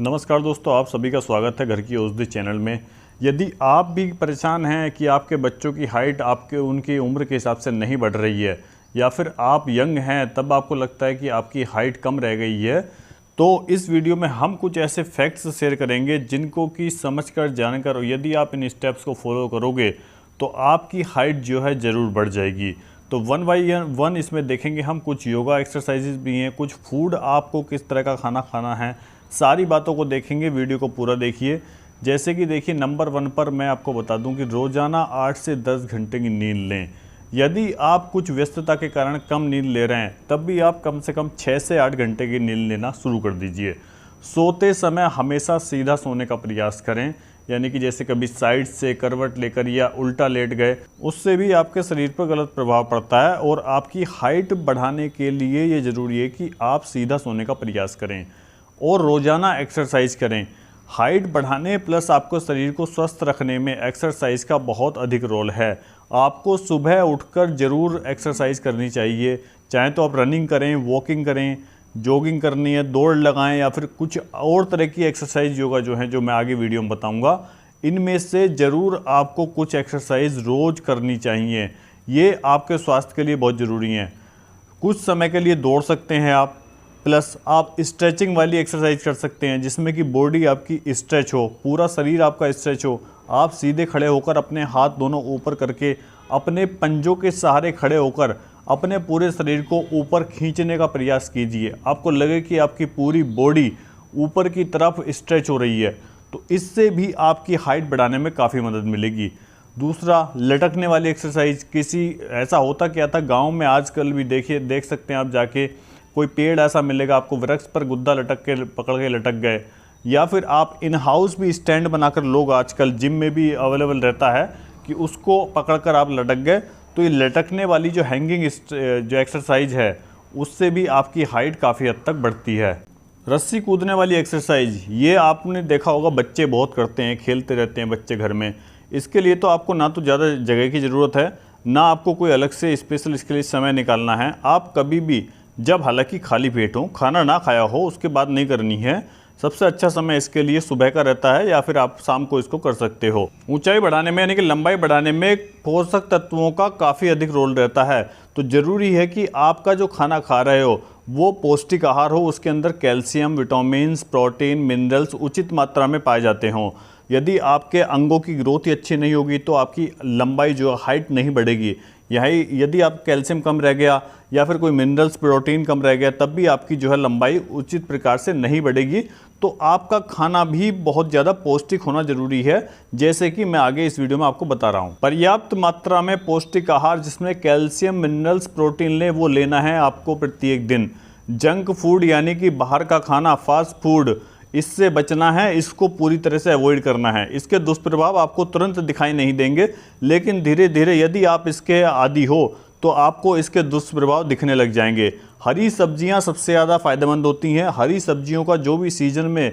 नमस्कार दोस्तों, आप सभी का स्वागत है घर की औषधि चैनल में। यदि आप भी परेशान हैं कि आपके बच्चों की हाइट आपके उनकी उम्र के हिसाब से नहीं बढ़ रही है, या फिर आप यंग हैं तब आपको लगता है कि आपकी हाइट कम रह गई है, तो इस वीडियो में हम कुछ ऐसे फैक्ट्स शेयर करेंगे जिनको कि समझकर जानकर यदि आप इन स्टेप्स को फॉलो करोगे तो आपकी हाइट जो है ज़रूर बढ़ जाएगी। तो वन बाई वन इसमें देखेंगे हम। कुछ योगा एक्सरसाइजेज भी हैं, कुछ फूड आपको किस तरह का खाना खाना है, सारी बातों को देखेंगे। वीडियो को पूरा देखिए। जैसे कि देखिए, नंबर 1 पर मैं आपको बता दूं कि रोज़ाना 8 से 10 घंटे की नींद लें। यदि आप कुछ व्यस्तता के कारण कम नींद ले रहे हैं तब भी आप कम से कम 6 से 8 घंटे की नींद लेना शुरू कर दीजिए। सोते समय हमेशा सीधा सोने का प्रयास करें, यानी कि जैसे कभी साइड से करवट लेकर या उल्टा लेट गए, उससे भी आपके शरीर पर गलत प्रभाव पड़ता है। और आपकी हाइट बढ़ाने के लिए ये ज़रूरी है कि आप सीधा सोने का प्रयास करें और रोज़ाना एक्सरसाइज करें। हाइट बढ़ाने प्लस आपको शरीर को स्वस्थ रखने में एक्सरसाइज का बहुत अधिक रोल है। आपको सुबह उठकर ज़रूर एक्सरसाइज करनी चाहिए, चाहे तो आप रनिंग करें, वॉकिंग करें, जॉगिंग करनी है, दौड़ लगाएं, या फिर कुछ और तरह की एक्सरसाइज योगा जो है, जो मैं आगे वीडियो में बताऊंगा, इनमें से ज़रूर आपको कुछ एक्सरसाइज रोज़ करनी चाहिए। ये आपके स्वास्थ्य के लिए बहुत ज़रूरी हैं। कुछ समय के लिए दौड़ सकते हैं आप, प्लस आप स्ट्रेचिंग वाली एक्सरसाइज कर सकते हैं जिसमें कि बॉडी आपकी स्ट्रेच हो, पूरा शरीर आपका स्ट्रेच हो। आप सीधे खड़े होकर अपने हाथ दोनों ऊपर करके अपने पंजों के सहारे खड़े होकर अपने पूरे शरीर को ऊपर खींचने का प्रयास कीजिए। आपको लगे कि आपकी पूरी बॉडी ऊपर की तरफ स्ट्रेच हो रही है, तो इससे भी आपकी हाइट बढ़ाने में काफ़ी मदद मिलेगी। दूसरा, लटकने वाली एक्सरसाइज। किसी ऐसा होता क्या था गांव में, आजकल भी देख सकते हैं आप जाके, कोई पेड़ ऐसा मिलेगा आपको, वृक्ष पर गुद्दा लटक के पकड़ के लटक गए, या फिर आप इन हाउस भी स्टैंड बनाकर, लोग आजकल जिम में भी अवेलेबल रहता है कि उसको पकड़कर आप लटक गए। तो ये लटकने वाली जो हैंगिंग जो एक्सरसाइज है, उससे भी आपकी हाइट काफ़ी हद तक बढ़ती है। रस्सी कूदने वाली एक्सरसाइज, ये आपने देखा होगा बच्चे बहुत करते हैं, खेलते रहते हैं बच्चे घर में। इसके लिए तो आपको ना तो ज़्यादा जगह की ज़रूरत है, ना आपको कोई अलग से स्पेशल इसके लिए समय निकालना है। आप कभी भी, जब हालांकि खाली पेट हो, खाना ना खाया हो, उसके बाद नहीं करनी है। सबसे अच्छा समय इसके लिए सुबह का रहता है, या फिर आप शाम को इसको कर सकते हो। ऊंचाई बढ़ाने में, यानी कि लंबाई बढ़ाने में, पोषक तत्वों का काफ़ी अधिक रोल रहता है। तो ज़रूरी है कि आपका जो खाना खा रहे हो वो पौष्टिक आहार हो, उसके अंदर कैल्शियम, विटामिन्स, प्रोटीन, मिनरल्स उचित मात्रा में पाए जाते हों। यदि आपके अंगों की ग्रोथ ही अच्छी नहीं होगी तो आपकी लंबाई जो हाइट नहीं बढ़ेगी। यही यदि आप कैल्शियम कम रह गया या फिर कोई मिनरल्स, प्रोटीन कम रह गया, तब भी आपकी जो है लंबाई उचित प्रकार से नहीं बढ़ेगी। तो आपका खाना भी बहुत ज़्यादा पौष्टिक होना जरूरी है, जैसे कि मैं आगे इस वीडियो में आपको बता रहा हूँ। पर्याप्त मात्रा में पौष्टिक आहार जिसमें कैल्शियम, मिनरल्स, प्रोटीन ले, वो लेना है आपको प्रत्येक दिन। जंक फूड यानी कि बाहर का खाना, फास्ट फूड, इससे बचना है, इसको पूरी तरह से अवॉइड करना है। इसके दुष्प्रभाव आपको तुरंत दिखाई नहीं देंगे, लेकिन धीरे धीरे यदि आप इसके आदी हो तो आपको इसके दुष्प्रभाव दिखने लग जाएंगे। हरी सब्जियां सबसे ज़्यादा फायदेमंद होती हैं। हरी सब्जियों का जो भी सीजन में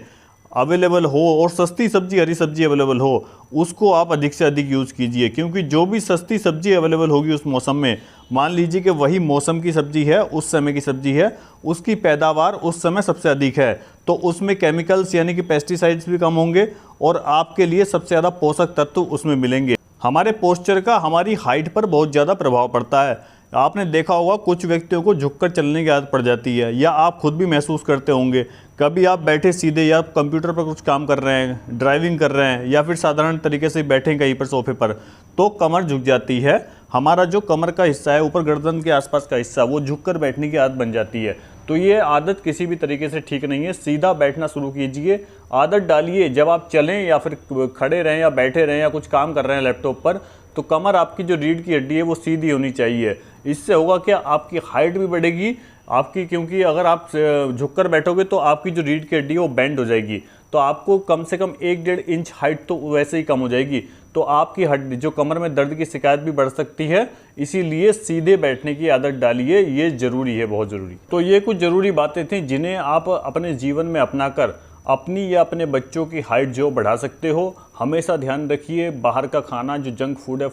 अवेलेबल हो और सस्ती सब्जी, हरी सब्जी अवेलेबल हो, उसको आप अधिक से अधिक यूज़ कीजिए, क्योंकि जो भी सस्ती सब्जी अवेलेबल होगी उस मौसम में, मान लीजिए कि वही मौसम की सब्जी है, उस समय की सब्जी है, उसकी पैदावार उस समय सबसे अधिक है, तो उसमें केमिकल्स यानी कि पेस्टिसाइड्स भी कम होंगे और आपके लिए सबसे ज़्यादा पोषक तत्व उसमें मिलेंगे। हमारे पोस्चर का हमारी हाइट पर बहुत ज़्यादा प्रभाव पड़ता है। आपने देखा होगा कुछ व्यक्तियों को झुककर चलने की आदत पड़ जाती है, या आप खुद भी महसूस करते होंगे। कभी आप बैठे सीधे, या कंप्यूटर पर कुछ काम कर रहे हैं, ड्राइविंग कर रहे हैं, या फिर साधारण तरीके से बैठे कहीं पर सोफे पर, तो कमर झुक जाती है। हमारा जो कमर का हिस्सा है, ऊपर गर्दन के आसपास का हिस्सा, वो झुककर बैठने की आदत बन जाती है। तो ये आदत किसी भी तरीके से ठीक नहीं है। सीधा बैठना शुरू कीजिए, आदत डालिए। जब आप चलें या फिर खड़े रहें या बैठे रहें या कुछ काम कर रहे हैं लैपटॉप पर, तो कमर आपकी जो रीढ़ की हड्डी है वो सीधी होनी चाहिए। इससे होगा क्या, आपकी हाइट भी बढ़ेगी आपकी, क्योंकि अगर आप झुककर बैठोगे तो आपकी जो रीढ़ की हड्डी है वो बेंड हो जाएगी, तो आपको कम से कम 1-1.5 इंच हाइट तो वैसे ही कम हो जाएगी। तो आपकी हड्डी, जो कमर में दर्द की शिकायत भी बढ़ सकती है। इसीलिए सीधे बैठने की आदत डालिए, ये ज़रूरी है, बहुत ज़रूरी। तो ये कुछ ज़रूरी बातें थी जिन्हें आप अपने जीवन में अपनाकर अपनी या अपने बच्चों की हाइट जो बढ़ा सकते हो। हमेशा ध्यान रखिए, बाहर का खाना जो जंक फूड है,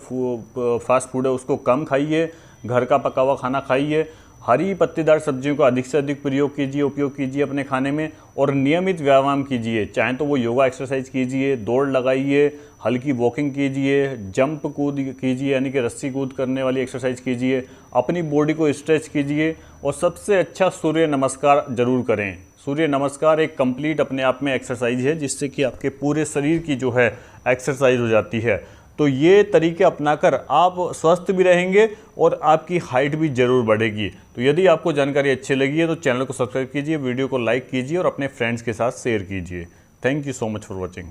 फास्ट फूड है, उसको कम खाइए, घर का पका हुआ खाना खाइए। हरी पत्तेदार सब्जियों का अधिक से अधिक प्रयोग कीजिए, उपयोग कीजिए अपने खाने में, और नियमित व्यायाम कीजिए। चाहे तो वो योगा एक्सरसाइज कीजिए, दौड़ लगाइए, हल्की वॉकिंग कीजिए, जंप कूद कीजिए यानी कि रस्सी कूद करने वाली एक्सरसाइज कीजिए, अपनी बॉडी को स्ट्रेच कीजिए, और सबसे अच्छा सूर्य नमस्कार जरूर करें। सूर्य नमस्कार एक कंप्लीट अपने आप में एक्सरसाइज है, जिससे कि आपके पूरे शरीर की जो है एक्सरसाइज हो जाती है। तो ये तरीके अपनाकर आप स्वस्थ भी रहेंगे और आपकी हाइट भी जरूर बढ़ेगी। तो यदि आपको जानकारी अच्छी लगी है तो चैनल को सब्सक्राइब कीजिए, वीडियो को लाइक कीजिए और अपने फ्रेंड्स के साथ शेयर कीजिए। Thank you so much for watching.